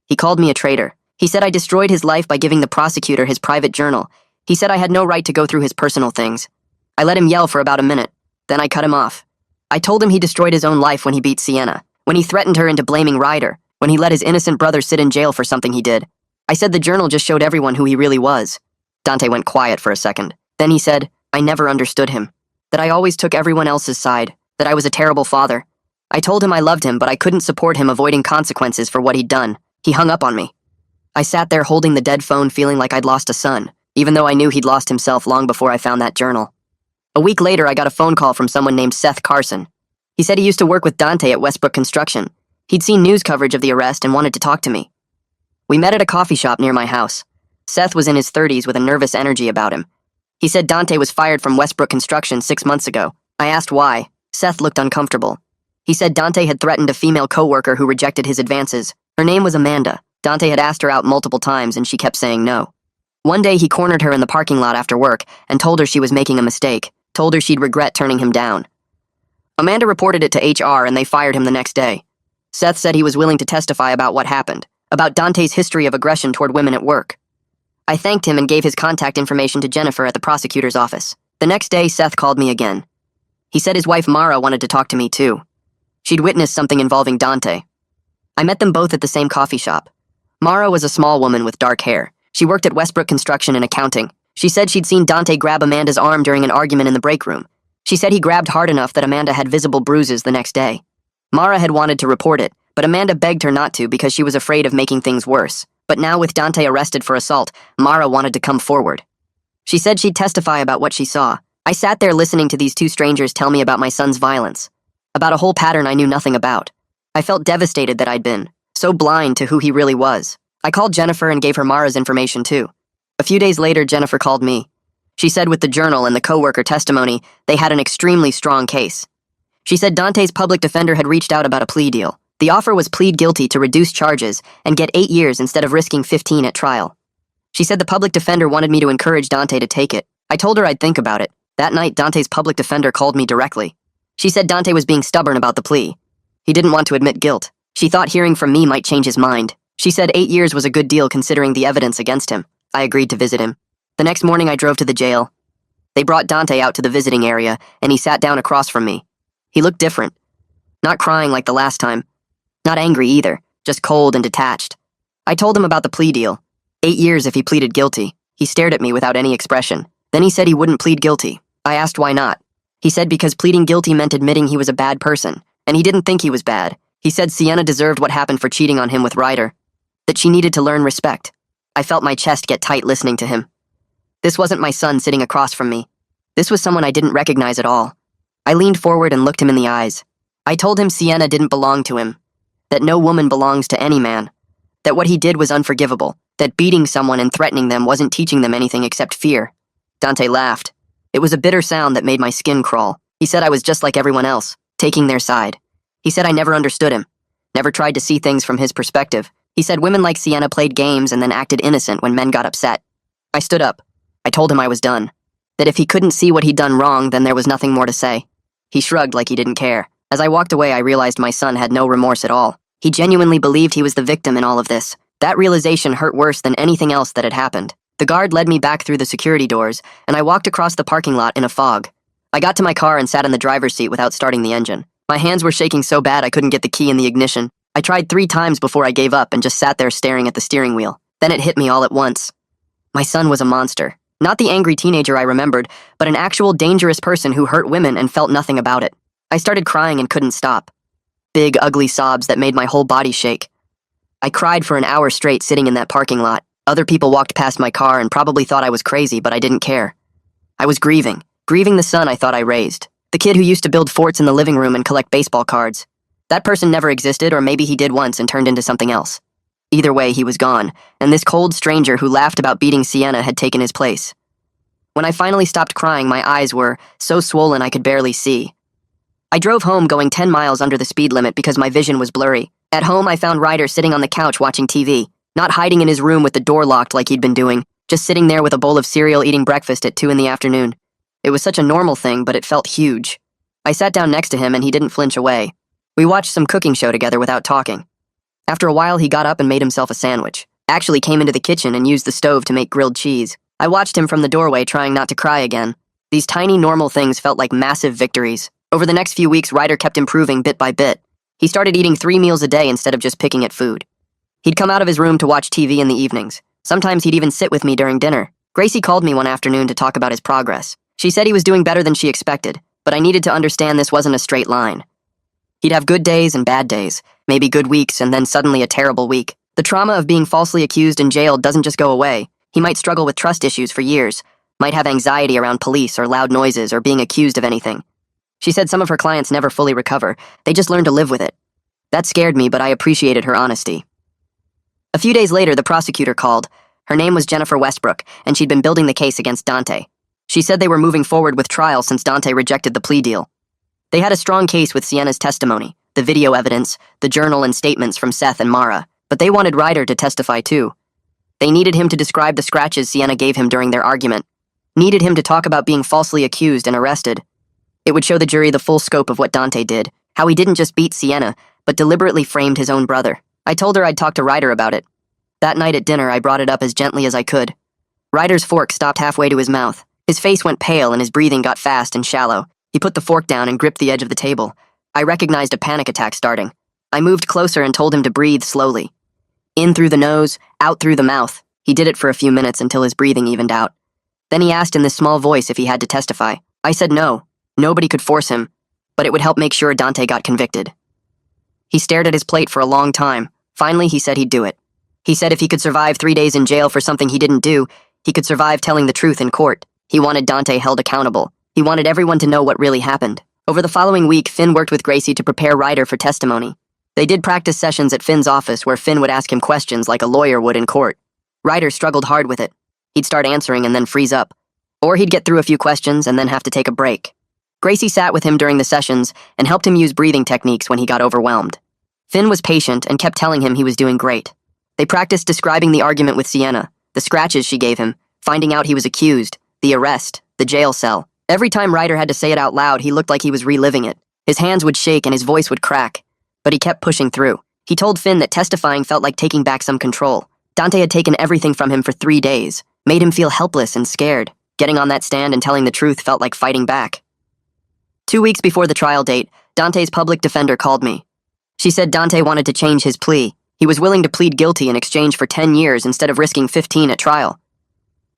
He called me a traitor. He said I destroyed his life by giving the prosecutor his private journal. He said I had no right to go through his personal things. I let him yell for about a minute. Then I cut him off. I told him he destroyed his own life when he beat Sienna, when he threatened her into blaming Ryder, when he let his innocent brother sit in jail for something he did. I said the journal just showed everyone who he really was. Dante went quiet for a second. Then he said, I never understood him. That I always took everyone else's side. That I was a terrible father. I told him I loved him, but I couldn't support him avoiding consequences for what he'd done. He hung up on me. I sat there holding the dead phone feeling like I'd lost a son, even though I knew he'd lost himself long before I found that journal. A week later, I got a phone call from someone named Seth Carson. He said he used to work with Dante at Westbrook Construction. He'd seen news coverage of the arrest and wanted to talk to me. We met at a coffee shop near my house. Seth was in his 30s with a nervous energy about him. He said Dante was fired from Westbrook Construction 6 months ago. I asked why. Seth looked uncomfortable. He said Dante had threatened a female coworker who rejected his advances. Her name was Amanda. Dante had asked her out multiple times and she kept saying no. One day he cornered her in the parking lot after work and told her she was making a mistake, told her she'd regret turning him down. Amanda reported it to HR and they fired him the next day. Seth said he was willing to testify about what happened, about Dante's history of aggression toward women at work. I thanked him and gave his contact information to Jennifer at the prosecutor's office. The next day, Seth called me again. He said his wife Mara wanted to talk to me too. She'd witnessed something involving Dante. I met them both at the same coffee shop. Mara was a small woman with dark hair. She worked at Westbrook Construction in accounting. She said she'd seen Dante grab Amanda's arm during an argument in the break room. She said he grabbed hard enough that Amanda had visible bruises the next day. Mara had wanted to report it, but Amanda begged her not to because she was afraid of making things worse. But now with Dante arrested for assault, Mara wanted to come forward. She said she'd testify about what she saw. I sat there listening to these two strangers tell me about my son's violence, about a whole pattern I knew nothing about. I felt devastated that I'd been so blind to who he really was. I called Jennifer and gave her Mara's information too. A few days later, Jennifer called me. She said with the journal and the coworker testimony, they had an extremely strong case. She said Dante's public defender had reached out about a plea deal. The offer was plead guilty to reduce charges and get 8 years instead of risking 15 at trial. She said the public defender wanted me to encourage Dante to take it. I told her I'd think about it. That night, Dante's public defender called me directly. She said Dante was being stubborn about the plea. He didn't want to admit guilt. She thought hearing from me might change his mind. She said 8 years was a good deal considering the evidence against him. I agreed to visit him. The next morning, I drove to the jail. They brought Dante out to the visiting area, and he sat down across from me. He looked different. Not crying like the last time. Not angry either, just cold and detached. I told him about the plea deal. 8 years if he pleaded guilty. He stared at me without any expression. Then he said he wouldn't plead guilty. I asked why not. He said because pleading guilty meant admitting he was a bad person, and he didn't think he was bad. He said Sienna deserved what happened for cheating on him with Ryder, that she needed to learn respect. I felt my chest get tight listening to him. This wasn't my son sitting across from me. This was someone I didn't recognize at all. I leaned forward and looked him in the eyes. I told him Sienna didn't belong to him, that no woman belongs to any man, that what he did was unforgivable, that beating someone and threatening them wasn't teaching them anything except fear. Dante laughed. It was a bitter sound that made my skin crawl. He said I was just like everyone else, taking their side. He said I never understood him, never tried to see things from his perspective. He said women like Sienna played games and then acted innocent when men got upset. I stood up. I told him I was done, that if he couldn't see what he'd done wrong, then there was nothing more to say. He shrugged like he didn't care. As I walked away, I realized my son had no remorse at all. He genuinely believed he was the victim in all of this. That realization hurt worse than anything else that had happened. The guard led me back through the security doors, and I walked across the parking lot in a fog. I got to my car and sat in the driver's seat without starting the engine. My hands were shaking so bad I couldn't get the key in the ignition. I tried 3 times before I gave up and just sat there staring at the steering wheel. Then it hit me all at once. My son was a monster. Not the angry teenager I remembered, but an actual dangerous person who hurt women and felt nothing about it. I started crying and couldn't stop. Big, ugly sobs that made my whole body shake. I cried for an hour straight sitting in that parking lot. Other people walked past my car and probably thought I was crazy, but I didn't care. I was grieving the son I thought I raised. The kid who used to build forts in the living room and collect baseball cards. That person never existed, or maybe he did once and turned into something else. Either way, he was gone, and this cold stranger who laughed about beating Sienna had taken his place. When I finally stopped crying, my eyes were so swollen I could barely see. I drove home going 10 miles under the speed limit because my vision was blurry. At home, I found Ryder sitting on the couch watching TV, not hiding in his room with the door locked like he'd been doing, just sitting there with a bowl of cereal eating breakfast at 2 in the afternoon. It was such a normal thing, but it felt huge. I sat down next to him and he didn't flinch away. We watched some cooking show together without talking. After a while, he got up and made himself a sandwich. Actually came into the kitchen and used the stove to make grilled cheese. I watched him from the doorway, trying not to cry again. These tiny, normal things felt like massive victories. Over the next few weeks, Ryder kept improving bit by bit. He started eating 3 meals a day instead of just picking at food. He'd come out of his room to watch TV in the evenings. Sometimes he'd even sit with me during dinner. Gracie called me one afternoon to talk about his progress. She said he was doing better than she expected, but I needed to understand this wasn't a straight line. He'd have good days and bad days, maybe good weeks and then suddenly a terrible week. The trauma of being falsely accused and jailed doesn't just go away. He might struggle with trust issues for years, might have anxiety around police or loud noises or being accused of anything. She said some of her clients never fully recover, they just learn to live with it. That scared me, but I appreciated her honesty. A few days later, the prosecutor called. Her name was Jennifer Westbrook, and she'd been building the case against Dante. She said they were moving forward with trial since Dante rejected the plea deal. They had a strong case with Sienna's testimony, the video evidence, the journal and statements from Seth and Mara, but they wanted Ryder to testify too. They needed him to describe the scratches Sienna gave him during their argument, needed him to talk about being falsely accused and arrested. It would show the jury the full scope of what Dante did, how he didn't just beat Sienna, but deliberately framed his own brother. I told her I'd talk to Ryder about it. That night at dinner, I brought it up as gently as I could. Ryder's fork stopped halfway to his mouth. His face went pale and his breathing got fast and shallow. He put the fork down and gripped the edge of the table. I recognized a panic attack starting. I moved closer and told him to breathe slowly. In through the nose, out through the mouth. He did it for a few minutes until his breathing evened out. Then he asked in this small voice if he had to testify. I said no. Nobody could force him, but it would help make sure Dante got convicted. He stared at his plate for a long time. Finally, he said he'd do it. He said if he could survive 3 days in jail for something he didn't do, he could survive telling the truth in court. He wanted Dante held accountable. He wanted everyone to know what really happened. Over the following week, Finn worked with Gracie to prepare Ryder for testimony. They did practice sessions at Finn's office where Finn would ask him questions like a lawyer would in court. Ryder struggled hard with it. He'd start answering and then freeze up. Or he'd get through a few questions and then have to take a break. Gracie sat with him during the sessions and helped him use breathing techniques when he got overwhelmed. Finn was patient and kept telling him he was doing great. They practiced describing the argument with Sienna, the scratches she gave him, finding out he was accused, the arrest, the jail cell. Every time Ryder had to say it out loud, he looked like he was reliving it. His hands would shake and his voice would crack. But he kept pushing through. He told Finn that testifying felt like taking back some control. Dante had taken everything from him for 3 days, made him feel helpless and scared. Getting on that stand and telling the truth felt like fighting back. 2 weeks before the trial date, Dante's public defender called me. She said Dante wanted to change his plea. He was willing to plead guilty in exchange for 10 years instead of risking 15 at trial.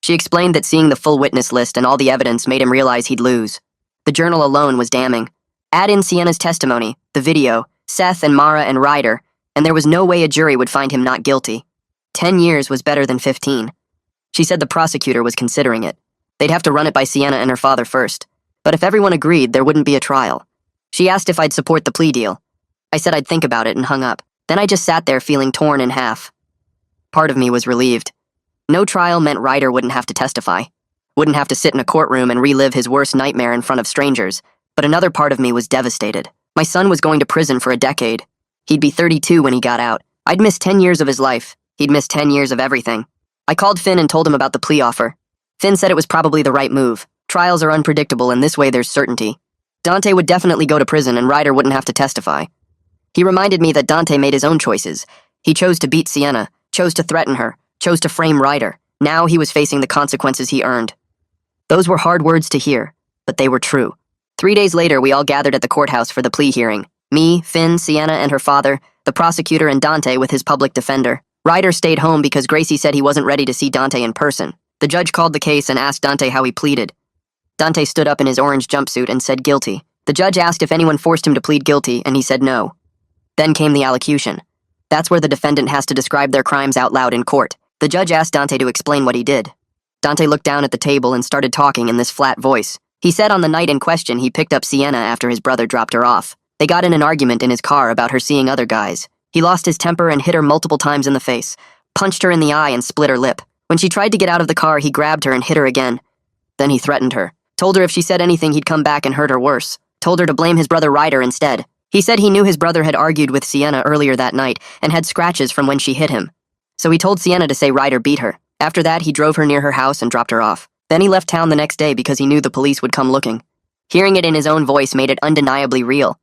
She explained that seeing the full witness list and all the evidence made him realize he'd lose. The journal alone was damning. Add in Sienna's testimony, the video, Seth and Mara and Ryder, and there was no way a jury would find him not guilty. 10 years was better than 15. She said the prosecutor was considering it. They'd have to run it by Sienna and her father first. But if everyone agreed, there wouldn't be a trial. She asked if I'd support the plea deal. I said I'd think about it and hung up. Then I just sat there feeling torn in half. Part of me was relieved. No trial meant Ryder wouldn't have to testify, wouldn't have to sit in a courtroom and relive his worst nightmare in front of strangers, but another part of me was devastated. My son was going to prison for a decade. He'd be 32 when he got out. I'd missed 10 years of his life. He'd missed 10 years of everything. I called Finn and told him about the plea offer. Finn said it was probably the right move. Trials are unpredictable, and this way there's certainty. Dante would definitely go to prison and Ryder wouldn't have to testify. He reminded me that Dante made his own choices. He chose to beat Sienna, chose to threaten her, chose to frame Ryder. Now he was facing the consequences he earned. Those were hard words to hear, but they were true. 3 days later, we all gathered at the courthouse for the plea hearing. Me, Finn, Sienna and her father, the prosecutor and Dante with his public defender. Ryder stayed home because Gracie said he wasn't ready to see Dante in person. The judge called the case and asked Dante how he pleaded. Dante stood up in his orange jumpsuit and said guilty. The judge asked if anyone forced him to plead guilty, and he said no. Then came the allocution. That's where the defendant has to describe their crimes out loud in court. The judge asked Dante to explain what he did. Dante looked down at the table and started talking in this flat voice. He said on the night in question he picked up Sienna after his brother dropped her off. They got in an argument in his car about her seeing other guys. He lost his temper and hit her multiple times in the face, punched her in the eye and split her lip. When she tried to get out of the car, he grabbed her and hit her again. Then he threatened her. Told her if she said anything, he'd come back and hurt her worse. Told her to blame his brother Ryder instead. He said he knew his brother had argued with Sienna earlier that night and had scratches from when she hit him. So he told Sienna to say Ryder beat her. After that, he drove her near her house and dropped her off. Then he left town the next day because he knew the police would come looking. Hearing it in his own voice made it undeniably real.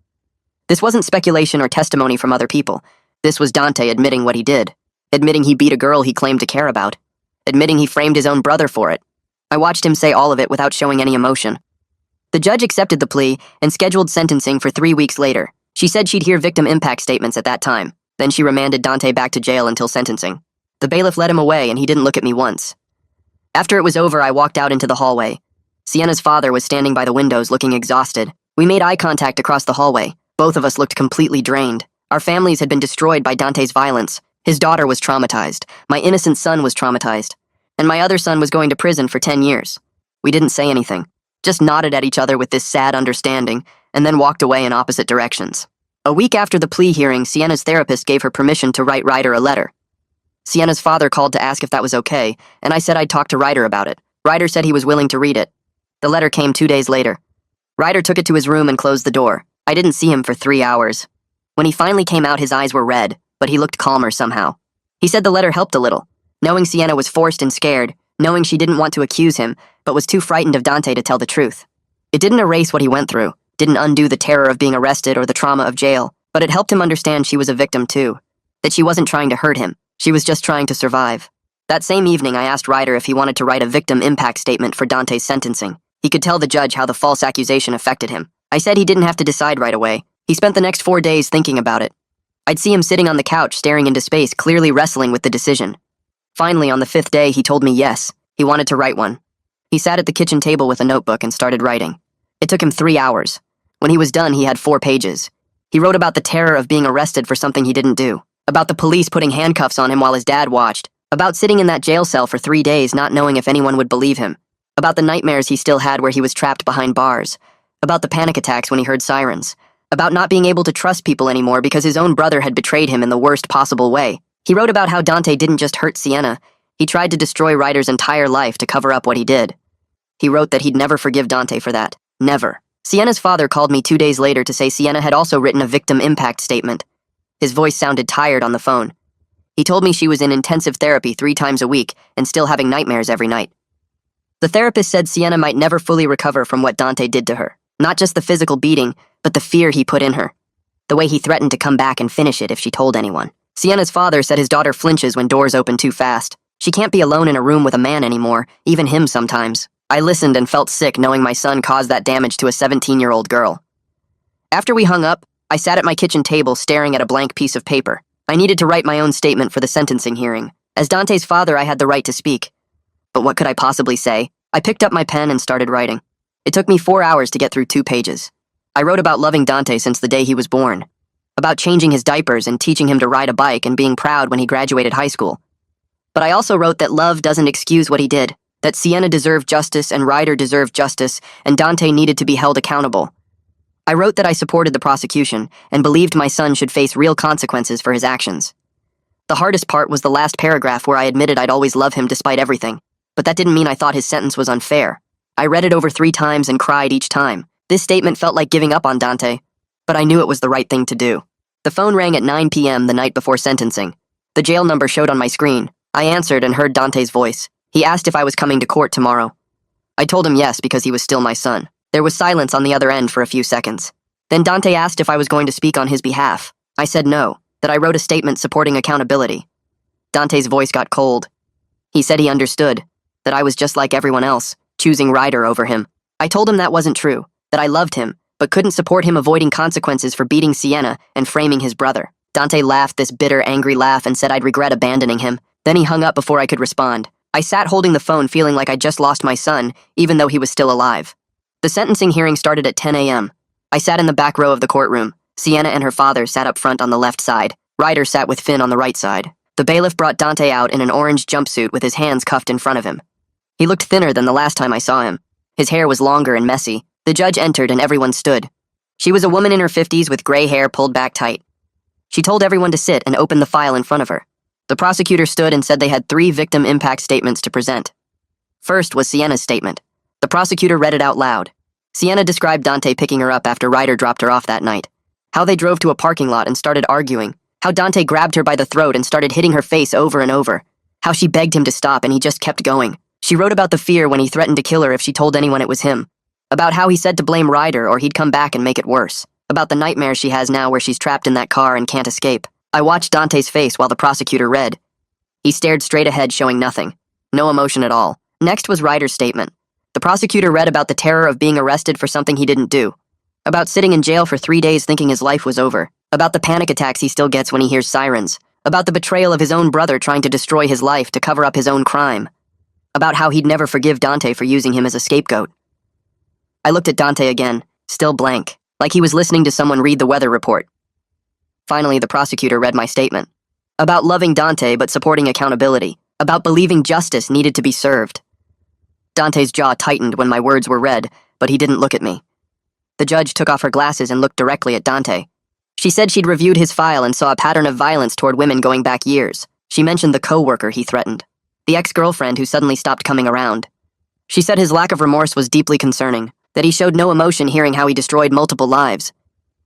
This wasn't speculation or testimony from other people. This was Dante admitting what he did. Admitting he beat a girl he claimed to care about. Admitting he framed his own brother for it. I watched him say all of it without showing any emotion. The judge accepted the plea and scheduled sentencing for 3 weeks later. She said she'd hear victim impact statements at that time. Then she remanded Dante back to jail until sentencing. The bailiff led him away and he didn't look at me once. After it was over, I walked out into the hallway. Sienna's father was standing by the windows looking exhausted. We made eye contact across the hallway. Both of us looked completely drained. Our families had been destroyed by Dante's violence. His daughter was traumatized. My innocent son was traumatized. And my other son was going to prison for 10 years. We didn't say anything, just nodded at each other with this sad understanding, and then walked away in opposite directions. A week after the plea hearing, Sienna's therapist gave her permission to write Ryder a letter. Sienna's father called to ask if that was okay, and I said I'd talk to Ryder about it. Ryder said he was willing to read it. The letter came 2 days later. Ryder took it to his room and closed the door. I didn't see him for 3 hours. When he finally came out, his eyes were red, but he looked calmer somehow. He said the letter helped a little, knowing Sienna was forced and scared, knowing she didn't want to accuse him, but was too frightened of Dante to tell the truth. It didn't erase what he went through, didn't undo the terror of being arrested or the trauma of jail, but it helped him understand she was a victim too, that she wasn't trying to hurt him, she was just trying to survive. That same evening, I asked Ryder if he wanted to write a victim impact statement for Dante's sentencing. He could tell the judge how the false accusation affected him. I said he didn't have to decide right away. He spent the next 4 days thinking about it. I'd see him sitting on the couch staring into space, clearly wrestling with the decision. Finally, on the 5th day, he told me yes, he wanted to write one. He sat at the kitchen table with a notebook and started writing. It took him 3 hours. When he was done, he had 4 pages. He wrote about the terror of being arrested for something he didn't do, about the police putting handcuffs on him while his dad watched, about sitting in that jail cell for 3 days not knowing if anyone would believe him, about the nightmares he still had where he was trapped behind bars, about the panic attacks when he heard sirens, about not being able to trust people anymore because his own brother had betrayed him in the worst possible way. He wrote about how Dante didn't just hurt Sienna, he tried to destroy Ryder's entire life to cover up what he did. He wrote that he'd never forgive Dante for that. Never. Sienna's father called me 2 days later to say Sienna had also written a victim impact statement. His voice sounded tired on the phone. He told me she was in intensive therapy 3 times a week and still having nightmares every night. The therapist said Sienna might never fully recover from what Dante did to her. Not just the physical beating, but the fear he put in her. The way he threatened to come back and finish it if she told anyone. Sienna's father said his daughter flinches when doors open too fast. She can't be alone in a room with a man anymore, even him sometimes. I listened and felt sick knowing my son caused that damage to a 17-year-old girl. After we hung up, I sat at my kitchen table staring at a blank piece of paper. I needed to write my own statement for the sentencing hearing. As Dante's father, I had the right to speak. But what could I possibly say? I picked up my pen and started writing. It took me 4 hours to get through 2 pages. I wrote about loving Dante since the day he was born, about changing his diapers and teaching him to ride a bike and being proud when he graduated high school. But I also wrote that love doesn't excuse what he did, that Sienna deserved justice and Ryder deserved justice, and Dante needed to be held accountable. I wrote that I supported the prosecution and believed my son should face real consequences for his actions. The hardest part was the last paragraph where I admitted I'd always love him despite everything, but that didn't mean I thought his sentence was unfair. I read it over 3 times and cried each time. This statement felt like giving up on Dante, but I knew it was the right thing to do. The phone rang at 9 p.m. the night before sentencing. The jail number showed on my screen. I answered and heard Dante's voice. He asked if I was coming to court tomorrow. I told him yes because he was still my son. There was silence on the other end for a few seconds. Then Dante asked if I was going to speak on his behalf. I said no, that I wrote a statement supporting accountability. Dante's voice got cold. He said he understood, that I was just like everyone else, choosing Ryder over him. I told him that wasn't true, that I loved him, but couldn't support him avoiding consequences for beating Sienna and framing his brother. Dante laughed this bitter, angry laugh and said I'd regret abandoning him. Then he hung up before I could respond. I sat holding the phone feeling like I'd just lost my son, even though he was still alive. The sentencing hearing started at 10 a.m. I sat in the back row of the courtroom. Sienna and her father sat up front on the left side. Ryder sat with Finn on the right side. The bailiff brought Dante out in an orange jumpsuit with his hands cuffed in front of him. He looked thinner than the last time I saw him. His hair was longer and messy. The judge entered and everyone stood. She was a woman in her 50s with gray hair pulled back tight. She told everyone to sit and open the file in front of her. The prosecutor stood and said they had 3 victim impact statements to present. First was Sienna's statement. The prosecutor read it out loud. Sienna described Dante picking her up after Ryder dropped her off that night. How they drove to a parking lot and started arguing. How Dante grabbed her by the throat and started hitting her face over and over. How she begged him to stop and he just kept going. She wrote about the fear when he threatened to kill her if she told anyone it was him. About how he said to blame Ryder or he'd come back and make it worse. about the nightmare she has now where she's trapped in that car and can't escape. I watched Dante's face while the prosecutor read. He stared straight ahead, showing nothing. No emotion at all. Next was Ryder's statement. The prosecutor read about the terror of being arrested for something he didn't do. About sitting in jail for 3 days thinking his life was over. About the panic attacks he still gets when he hears sirens. About the betrayal of his own brother trying to destroy his life to cover up his own crime. About how he'd never forgive Dante for using him as a scapegoat. I looked at Dante again, still blank, like he was listening to someone read the weather report. Finally, the prosecutor read my statement. About loving Dante but supporting accountability. About believing justice needed to be served. Dante's jaw tightened when my words were read, but he didn't look at me. The judge took off her glasses and looked directly at Dante. She said she'd reviewed his file and saw a pattern of violence toward women going back years. She mentioned the co-worker he threatened. The ex-girlfriend who suddenly stopped coming around. She said his lack of remorse was deeply concerning, that he showed no emotion hearing how he destroyed multiple lives.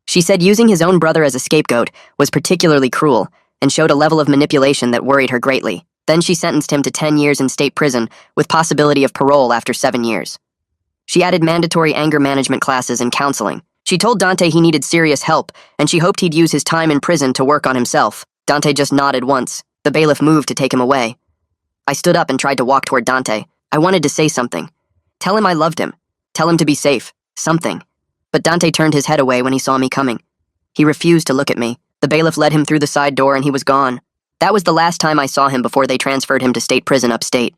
She said using his own brother as a scapegoat was particularly cruel and showed a level of manipulation that worried her greatly. Then she sentenced him to 10 years in state prison with possibility of parole after 7 years. She added mandatory anger management classes and counseling. She told Dante he needed serious help, and she hoped he'd use his time in prison to work on himself. Dante just nodded once. The bailiff moved to take him away. I stood up and tried to walk toward Dante. I wanted to say something. Tell him I loved him. Tell him to be safe. Something. But Dante turned his head away when he saw me coming. He refused to look at me. The bailiff led him through the side door and he was gone. That was the last time I saw him before they transferred him to state prison upstate.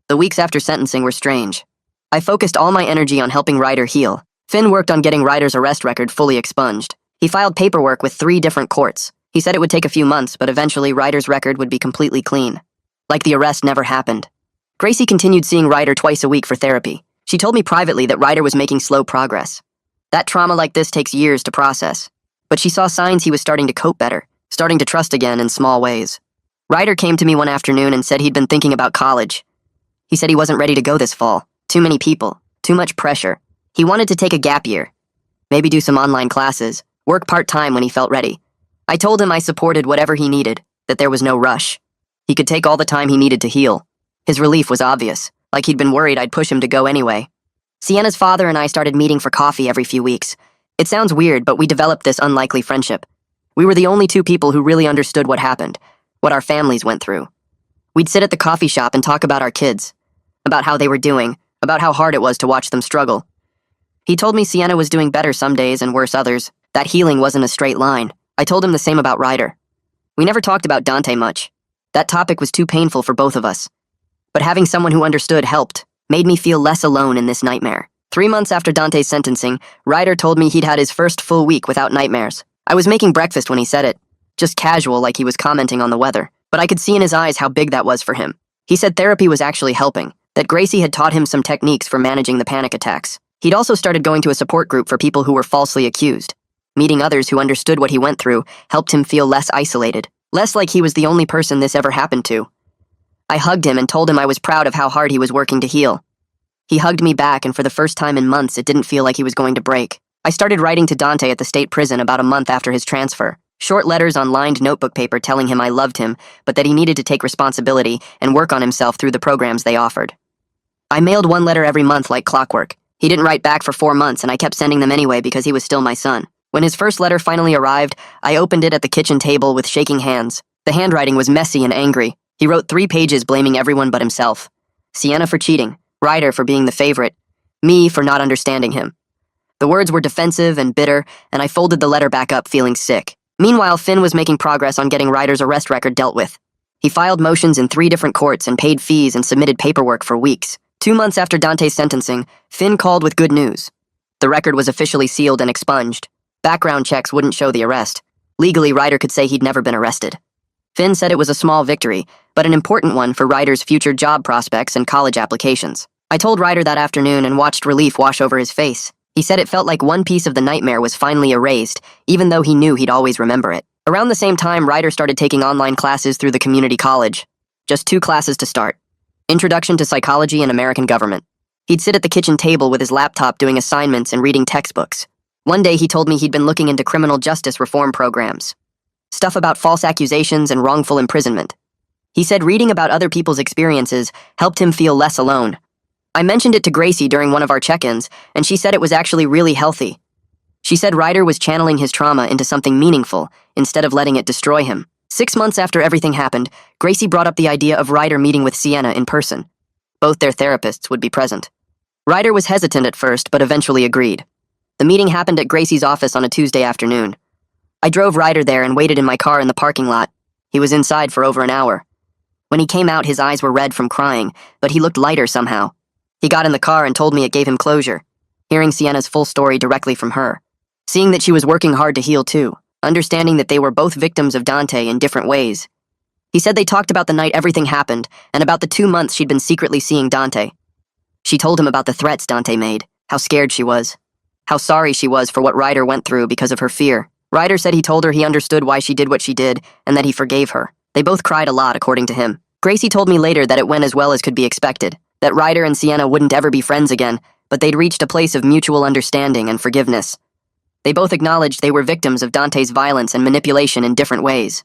The weeks after sentencing were strange. I focused all my energy on helping Ryder heal. Finn worked on getting Ryder's arrest record fully expunged. He filed paperwork with 3 different courts. He said it would take a few months, but eventually Ryder's record would be completely clean. Like the arrest never happened. Gracie continued seeing Ryder twice a week for therapy. She told me privately that Ryder was making slow progress. That trauma like this takes years to process. But she saw signs he was starting to cope better, starting to trust again in small ways. Ryder came to me one afternoon and said he'd been thinking about college. He said he wasn't ready to go this fall. Too many people. Too much pressure. He wanted to take a gap year. Maybe do some online classes. Work part-time when he felt ready. I told him I supported whatever he needed, that there was no rush. He could take all the time he needed to heal. His relief was obvious, like he'd been worried I'd push him to go anyway. Sienna's father and I started meeting for coffee every few weeks. It sounds weird, but we developed this unlikely friendship. We were the only 2 people who really understood what happened, what our families went through. We'd sit at the coffee shop and talk about our kids, about how they were doing, about how hard it was to watch them struggle. He told me Sienna was doing better some days and worse others, that healing wasn't a straight line. I told him the same about Ryder. We never talked about Dante much. That topic was too painful for both of us. But having someone who understood helped, made me feel less alone in this nightmare. 3 months after Dante's sentencing, Ryder told me he'd had his first full week without nightmares. I was making breakfast when he said it, just casual like he was commenting on the weather, but I could see in his eyes how big that was for him. He said therapy was actually helping, that Gracie had taught him some techniques for managing the panic attacks. He'd also started going to a support group for people who were falsely accused. Meeting others who understood what he went through helped him feel less isolated, less like he was the only person this ever happened to. I hugged him and told him I was proud of how hard he was working to heal. He hugged me back, and for the first time in months, it didn't feel like he was going to break. I started writing to Dante at the state prison about a month after his transfer. Short letters on lined notebook paper telling him I loved him, but that he needed to take responsibility and work on himself through the programs they offered. I mailed 1 letter every month like clockwork. He didn't write back for 4 months, and I kept sending them anyway because he was still my son. When his first letter finally arrived, I opened it at the kitchen table with shaking hands. The handwriting was messy and angry. He wrote 3 pages blaming everyone but himself. Sienna for cheating, Ryder for being the favorite, me for not understanding him. The words were defensive and bitter, and I folded the letter back up feeling sick. Meanwhile, Finn was making progress on getting Ryder's arrest record dealt with. He filed motions in 3 different courts and paid fees and submitted paperwork for weeks. 2 months after Dante's sentencing, Finn called with good news. The record was officially sealed and expunged. Background checks wouldn't show the arrest. Legally, Ryder could say he'd never been arrested. Finn said it was a small victory, but an important one for Ryder's future job prospects and college applications. I told Ryder that afternoon and watched relief wash over his face. He said it felt like one piece of the nightmare was finally erased, even though he knew he'd always remember it. Around the same time, Ryder started taking online classes through the community college. Just 2 classes to start. Introduction to Psychology and American Government. He'd sit at the kitchen table with his laptop doing assignments and reading textbooks. One day he told me he'd been looking into criminal justice reform programs. Stuff about false accusations and wrongful imprisonment. He said reading about other people's experiences helped him feel less alone. I mentioned it to Gracie during one of our check-ins, and she said it was actually really healthy. She said Ryder was channeling his trauma into something meaningful instead of letting it destroy him. 6 months after everything happened, Gracie brought up the idea of Ryder meeting with Sienna in person. Both their therapists would be present. Ryder was hesitant at first, but eventually agreed. The meeting happened at Gracie's office on a Tuesday afternoon. I drove Ryder there and waited in my car in the parking lot. He was inside for over an hour. When he came out, his eyes were red from crying, but he looked lighter somehow. He got in the car and told me it gave him closure, hearing Sienna's full story directly from her. Seeing that she was working hard to heal too, understanding that they were both victims of Dante in different ways. He said they talked about the night everything happened, and about the 2 months she'd been secretly seeing Dante. She told him about the threats Dante made, how scared she was, how sorry she was for what Ryder went through because of her fear. Ryder said he told her he understood why she did what she did, and that he forgave her. They both cried a lot, according to him. Gracie told me later that it went as well as could be expected, that Ryder and Sienna wouldn't ever be friends again, but they'd reached a place of mutual understanding and forgiveness. They both acknowledged they were victims of Dante's violence and manipulation in different ways.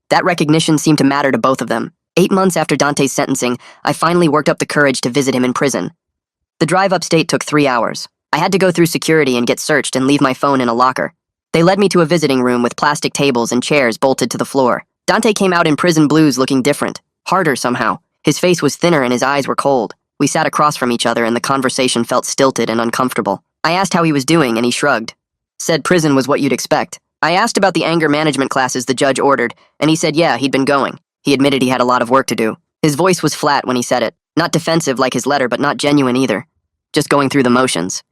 That recognition seemed to matter to both of them. 8 months after Dante's sentencing, I finally worked up the courage to visit him in prison. The drive upstate took 3 hours. I had to go through security and get searched and leave my phone in a locker. They led me to a visiting room with plastic tables and chairs bolted to the floor. Dante came out in prison blues looking different, harder somehow. His face was thinner and his eyes were cold. We sat across from each other and the conversation felt stilted and uncomfortable. I asked how he was doing and he shrugged. Said prison was what you'd expect. I asked about the anger management classes the judge ordered, and he said yeah, he'd been going. He admitted he had a lot of work to do. His voice was flat when he said it. Not defensive like his letter, but not genuine either. Just going through the motions.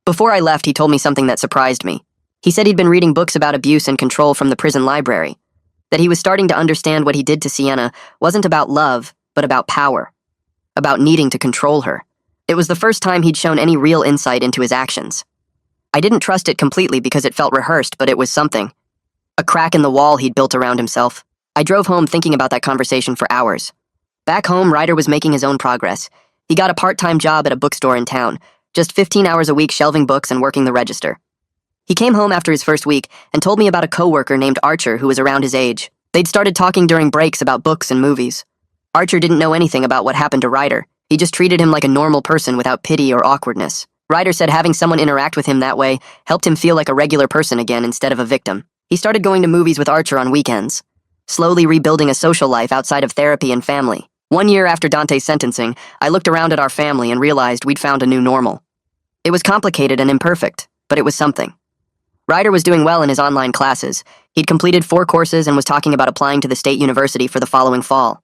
Before I left, he told me something that surprised me. He said he'd been reading books about abuse and control from the prison library. That he was starting to understand what he did to Sienna wasn't about love, but about power. About needing to control her. It was the first time he'd shown any real insight into his actions. I didn't trust it completely because it felt rehearsed, but it was something. A crack in the wall he'd built around himself. I drove home thinking about that conversation for hours. Back home, Ryder was making his own progress. He got a part-time job at a bookstore in town, just 15 hours a week shelving books and working the register. He came home after his first week and told me about a coworker named Archer who was around his age. They'd started talking during breaks about books and movies. Archer didn't know anything about what happened to Ryder. He just treated him like a normal person without pity or awkwardness. Ryder said having someone interact with him that way helped him feel like a regular person again instead of a victim. He started going to movies with Archer on weekends, slowly rebuilding a social life outside of therapy and family. 1 year after Dante's sentencing, I looked around at our family and realized we'd found a new normal. It was complicated and imperfect, but it was something. Ryder was doing well in his online classes. He'd completed 4 courses and was talking about applying to the state university for the following fall.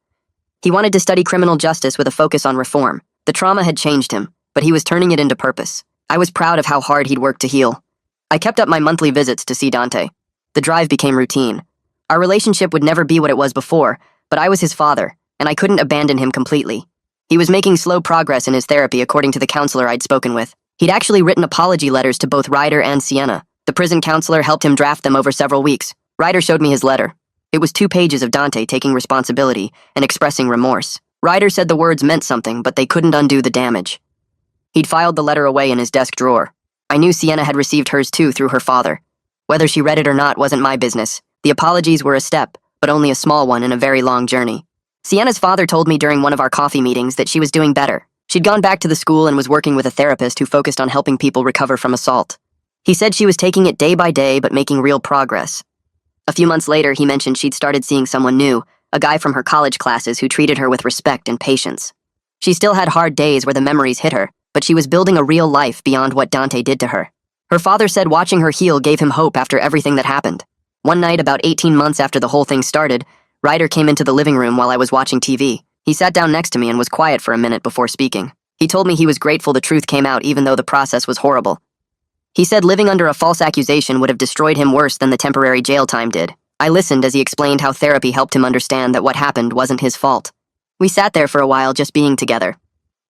He wanted to study criminal justice with a focus on reform. The trauma had changed him, but he was turning it into purpose. I was proud of how hard he'd worked to heal. I kept up my monthly visits to see Dante. The drive became routine. Our relationship would never be what it was before, but I was his father, and I couldn't abandon him completely. He was making slow progress in his therapy according to the counselor I'd spoken with. He'd actually written apology letters to both Ryder and Sienna. The prison counselor helped him draft them over several weeks. Ryder showed me his letter. It was 2 pages of Dante taking responsibility and expressing remorse. Ryder said the words meant something, but they couldn't undo the damage. He'd filed the letter away in his desk drawer. I knew Sienna had received hers too through her father. Whether she read it or not wasn't my business. The apologies were a step, but only a small one in a very long journey. Sienna's father told me during one of our coffee meetings that she was doing better. She'd gone back to the school and was working with a therapist who focused on helping people recover from assault. He said she was taking it day by day but making real progress. A few months later, he mentioned she'd started seeing someone new, a guy from her college classes who treated her with respect and patience. She still had hard days where the memories hit her, but she was building a real life beyond what Dante did to her. Her father said watching her heal gave him hope after everything that happened. One night, about 18 months after the whole thing started, Ryder came into the living room while I was watching TV. He sat down next to me and was quiet for a minute before speaking. He told me he was grateful the truth came out even though the process was horrible. He said living under a false accusation would have destroyed him worse than the temporary jail time did. I listened as he explained how therapy helped him understand that what happened wasn't his fault. We sat there for a while just being together.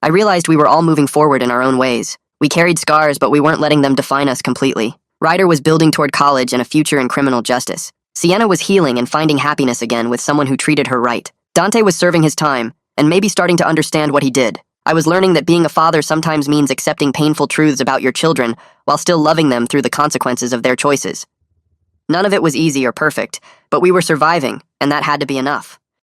I realized we were all moving forward in our own ways. We carried scars, but we weren't letting them define us completely. Ryder was building toward college and a future in criminal justice. Sienna was healing and finding happiness again with someone who treated her right. Dante was serving his time, and maybe starting to understand what he did. I was learning that being a father sometimes means accepting painful truths about your children while still loving them through the consequences of their choices. None of it was easy or perfect, but we were surviving, and that had to be enough.